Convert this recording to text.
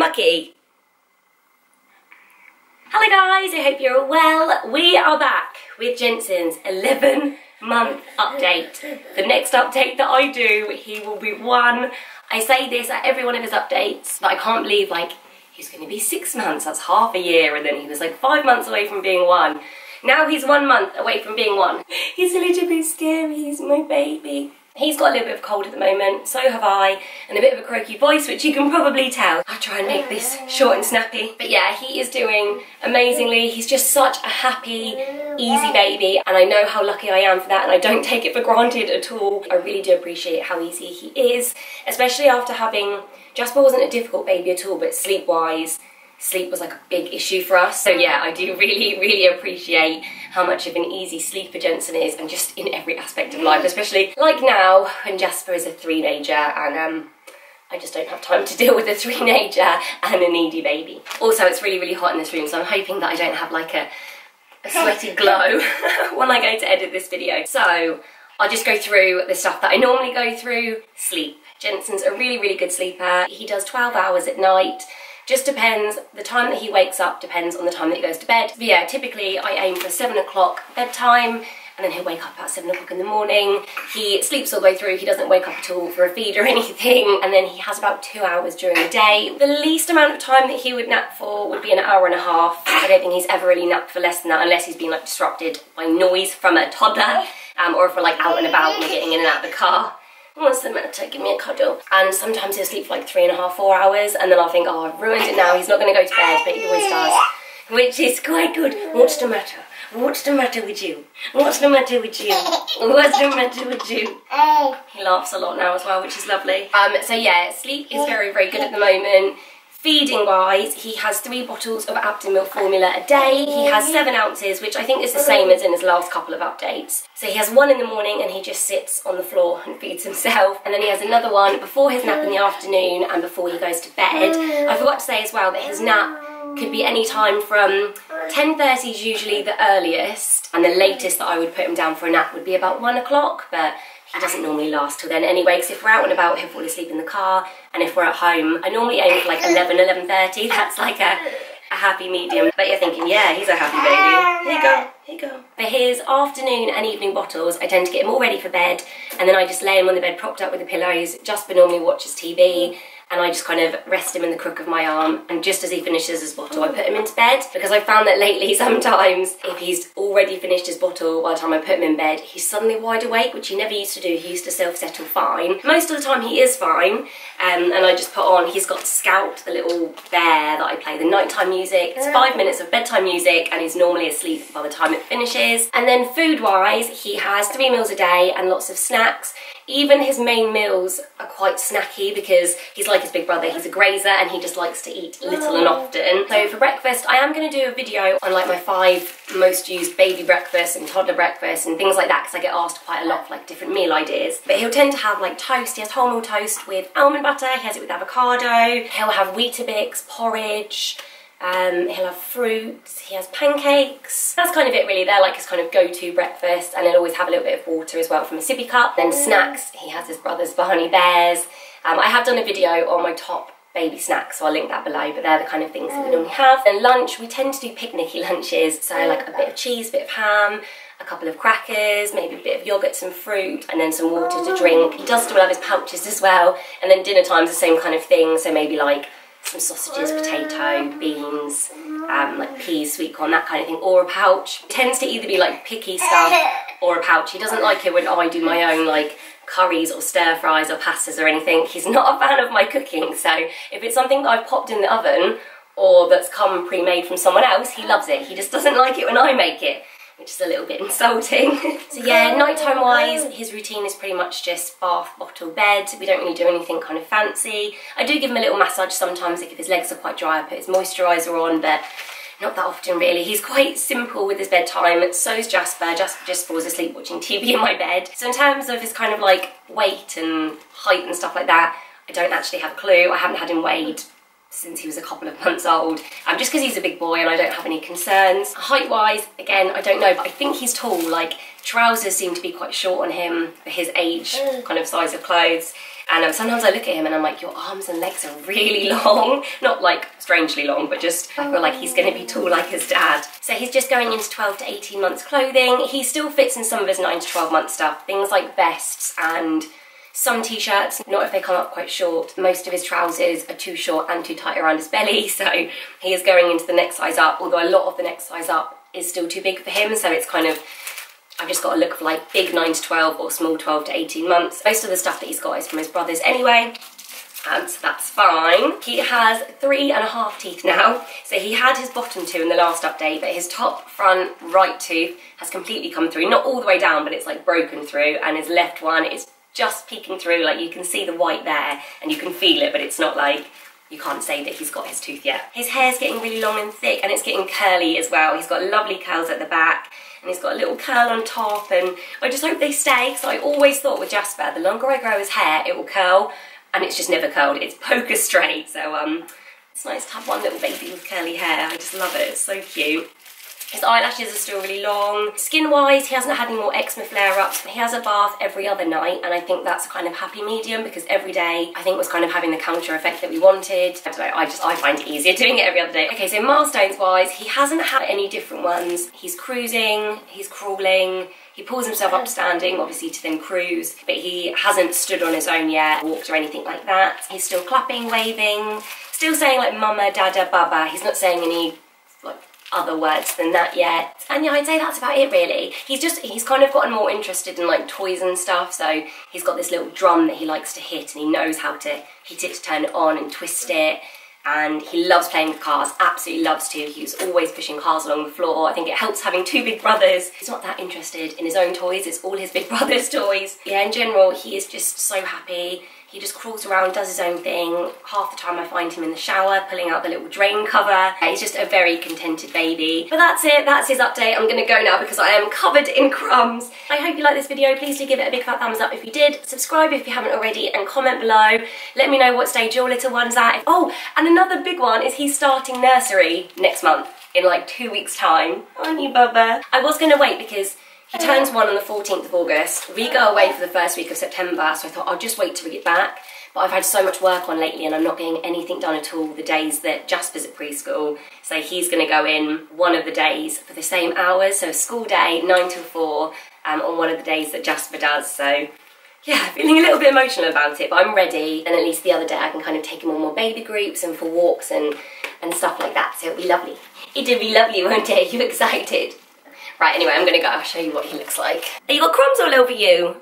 mucky. Hello guys, I hope you're all well. We are back with Jensen's 11-month update. The next update that I do, he will be 1. I say this at every one of his updates, but I can't believe, like, he's going to be 6 months, that's half a year, and then he was like 5 months away from being 1. Now he's 1 month away from being 1. He's a little bit scary, he's my baby. He's got a little bit of a cold at the moment, so have I, and a bit of a croaky voice, which you can probably tell. I'll try and make this short and snappy. But yeah, he is doing amazingly. He's just such a happy, easy baby, and I know how lucky I am for that, and I don't take it for granted at all. I really do appreciate how easy he is, especially after having... Jasper wasn't a difficult baby at all, but sleep-wise, sleep was like a big issue for us. So yeah, I do really appreciate how much of an easy sleeper Jensen is, and just in every aspect of life, especially like now when Jasper is a 3-nager and I just don't have time to deal with a 3-nager and a needy baby. Also, it's really hot in this room, so I'm hoping that I don't have like a sweaty glow when I go to edit this video. So I'll just go through the stuff that I normally go through. Sleep. Jensen's a really good sleeper. He does 12 hours at night. Just depends, the time that he wakes up depends on the time that he goes to bed. But yeah, typically I aim for 7 o'clock bedtime, and then he'll wake up about 7 o'clock in the morning. He sleeps all the way through, he doesn't wake up at all for a feed or anything, and then he has about 2 hours during the day. The least amount of time that he would nap for would be an hour and a half. I don't think he's ever really napped for less than that, unless he's been like disrupted by noise from a toddler, or if we're like out and about and we're getting in and out of the car. What's the matter? Give me a cuddle. And sometimes he'll sleep for like 3.5, 4 hours, and then I'll think, oh, I've ruined it now, he's not going to go to bed, but he always does, which is quite good. What's the matter? What's the matter with you? What's the matter with you? What's the matter with you? He laughs a lot now as well, which is lovely. So yeah, sleep is very good at the moment. Feeding wise, he has 3 bottles of Milk formula a day. He has 7 ounces, which I think is the same as in his last couple of updates. So he has 1 in the morning and he just sits on the floor and feeds himself. And then he has another one before his nap in the afternoon and before he goes to bed. I forgot to say as well that his nap could be any time from 10:30 is usually the earliest, and the latest that I would put him down for a nap would be about 1 o'clock, but he doesn't normally last till then anyway, because if we're out and about, he'll fall asleep in the car, and if we're at home, I normally aim for like 11, 11:30, that's like a happy medium. But you're thinking, yeah, he's a happy baby. Here you go, here you go. For his afternoon and evening bottles, I tend to get him all ready for bed, and then I just lay him on the bed propped up with the pillows. Jasper normally watches TV, and I just kind of rest him in the crook of my arm, and just as he finishes his bottle I put him into bed, because I found that lately sometimes if he's already finished his bottle by the time I put him in bed, he's suddenly wide awake, which he never used to do. He used to self-settle fine. Most of the time he is fine, and I just put on, he's got Scout, the little bear that I play the nighttime music. It's 5 minutes of bedtime music, and he's normally asleep by the time it finishes. And then food wise, he has 3 meals a day and lots of snacks. Even his main meals are quite snacky, because he's like his big brother, he's a grazer and he just likes to eat little and often. So for breakfast, I am going to do a video on like my 5 most used baby breakfasts and toddler breakfasts and things like that, because I get asked quite a lot for like different meal ideas. But he'll tend to have like toast. He has wholemeal toast with almond butter, he has it with avocado, he'll have Weetabix, porridge, he'll have fruit, he has pancakes. That's kind of it really. They're like his kind of go-to breakfast, and he'll always have a little bit of water as well from a sippy cup. Then snacks, he has his brother's Barney Bears. I have done a video on my top baby snacks, so I'll link that below, but they're the kind of things that we normally have. Then lunch, we tend to do picnicky lunches, so like a bit of cheese, a bit of ham, a couple of crackers, maybe a bit of yoghurt, some fruit, and then some water to drink. He does still have his pouches as well, and then dinner time's the same kind of thing, so maybe like some sausages, potato, beans, like peas, sweet corn, that kind of thing, or a pouch. It tends to either be like picky stuff or a pouch. He doesn't like it when I do my own like curries or stir fries or pastas or anything. He's not a fan of my cooking, so if it's something that I've popped in the oven or that's come pre-made from someone else, he loves it. He just doesn't like it when I make it, which is a little bit insulting. So yeah, nighttime wise, his routine is pretty much just bath, bottle, bed. We don't really do anything kind of fancy. I do give him a little massage sometimes, like if his legs are quite dry, I put his moisturiser on, but not that often really. He's quite simple with his bedtime, so's Jasper. Jasper just falls asleep watching TV in my bed. So in terms of his kind of like weight and height and stuff like that, I don't actually have a clue. I haven't had him weighed since he was a couple of months old, just because he's a big boy and I don't have any concerns. Height wise, again, I don't know, but I think he's tall. Like trousers seem to be quite short on him for his age, kind of size of clothes. And sometimes I look at him and I'm like, your arms and legs are really long. Not like strangely long, but just I feel like he's going to be tall like his dad. So he's just going into 12 to 18 months clothing. He still fits in some of his 9 to 12 month stuff. Things like vests and some t-shirts, not if they come up quite short. Most of his trousers are too short and too tight around his belly, so he is going into the next size up, although a lot of the next size up is still too big for him, so it's kind of, I've just got to look for like big 9 to 12 or small 12 to 18 months. Most of the stuff that he's got is from his brothers anyway, and so that's fine. He has 3.5 teeth now, so he had his bottom 2 in the last update, but his top front right tooth has completely come through, not all the way down, but it's like broken through, and his left one is just peeking through, like you can see the white there and you can feel it, but it's not like, you can't say that he's got his tooth yet. His hair's getting really long and thick and it's getting curly as well. He's got lovely curls at the back and he's got a little curl on top, and I just hope they stay, because I always thought with Jasper, the longer I grow his hair, it will curl, and it's just never curled. It's poker straight, so it's nice to have one little baby with curly hair. I just love it, it's so cute. His eyelashes are still really long. Skin-wise, he hasn't had any more eczema flare-ups. He has a bath every other night, and I think that's a kind of happy medium, because every day, I think, was kind of having the counter effect that we wanted. I don't know, I find it easier doing it every other day. Okay, so milestones-wise, he hasn't had any different ones. He's cruising, he's crawling, he pulls himself up standing, obviously, to then cruise, but he hasn't stood on his own yet, walked or anything like that. He's still clapping, waving, still saying like mama, dada, baba. He's not saying any like other words than that yet. And yeah, I'd say that's about it really. He's kind of gotten more interested in like toys and stuff, so he's got this little drum that he likes to hit, and he knows how to hit it to turn it on and twist it. And he loves playing with cars, absolutely loves to. He was always pushing cars along the floor. I think it helps having 2 big brothers. He's not that interested in his own toys, it's all his big brother's toys. Yeah, in general, he is just so happy. He just crawls around, does his own thing. Half the time I find him in the shower, pulling out the little drain cover. He's just a very contented baby. But that's it, that's his update. I'm gonna go now because I am covered in crumbs. I hope you liked this video. Please do give it a big fat thumbs up if you did. Subscribe if you haven't already, and comment below. Let me know what stage your little one's at. Oh, and another big one is he's starting nursery next month, in like 2 weeks' time. Aren't you, Bubba? I was gonna wait because he turns 1 on the 14th of August. We go away for the first week of September, so I thought I'll just wait till we get back. But I've had so much work on lately and I'm not getting anything done at all the days that Jasper's at preschool. So he's going to go in one of the days for the same hours, so a school day, 9 till 4, on one of the days that Jasper does. So yeah, feeling a little bit emotional about it, but I'm ready. And at least the other day I can kind of take him on more baby groups and for walks and stuff like that, so it'll be lovely. It'll be lovely, won't it? You excited? Right, anyway, I'm gonna go. I'll show you what he looks like. You got crumbs all over you.